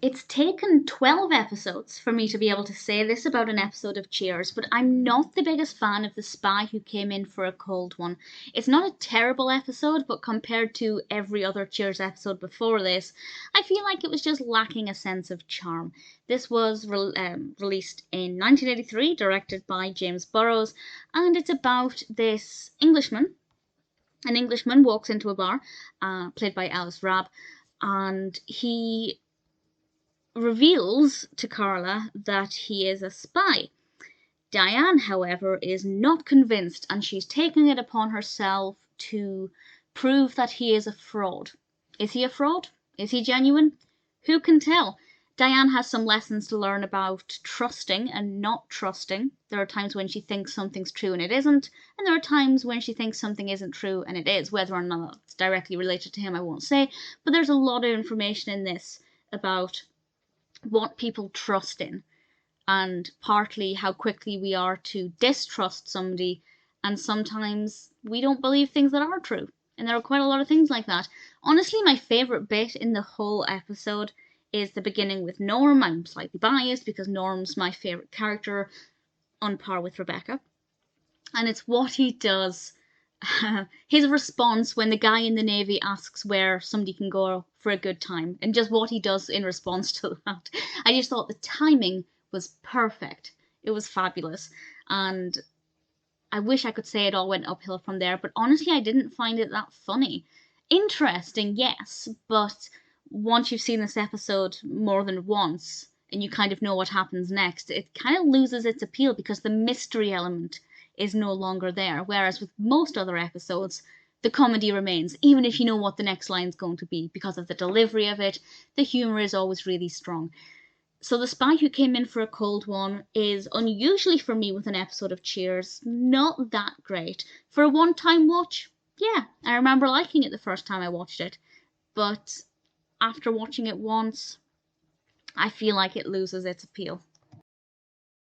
It's taken 12 episodes for me to be able to say this about an episode of Cheers, but I'm not the biggest fan of The Spy Who Came In for a Cold One. It's not a terrible episode, but compared to every other Cheers episode before this, I feel like it was just lacking a sense of charm. This was released in 1983, directed by James Burrows, and it's about this Englishman. An Englishman walks into a bar, played by Ellis Rabb, and he reveals to Carla that he is a spy. Diane, however, is not convinced, and she's taking it upon herself to prove that he is a fraud. Is he a fraud? Is he genuine? Who can tell? Diane has some lessons to learn about trusting and not trusting. There are times when she thinks something's true and it isn't, and there are times when she thinks something isn't true and it is. Whether or not it's directly related to him, I won't say, but there's a lot of information in this about what people trust in, and partly how quickly we are to distrust somebody, and sometimes we don't believe things that are true. And there are quite a lot of things like that. Honestly, my favourite bit in the whole episode is the beginning with Norm. I'm slightly biased because Norm's my favourite character, on par with Rebecca. And it's what he does. His response when the guy in the Navy asks where somebody can go for a good time, and just what he does in response to that. I just thought the timing was perfect. It was fabulous. And I wish I could say it all went uphill from there, but honestly, I didn't find it that funny. Interesting, yes, but once you've seen this episode more than once, and you kind of know what happens next, it kind of loses its appeal because the mystery element is no longer there. Whereas with most other episodes, the comedy remains, even if you know what the next line's going to be, because of the delivery of it. The humour is always really strong. So The Spy Who Came In for a Cold One is unusually for me with an episode of Cheers. Not that great. For a one-time watch, yeah, I remember liking it the first time I watched it. But after watching it once, I feel like it loses its appeal.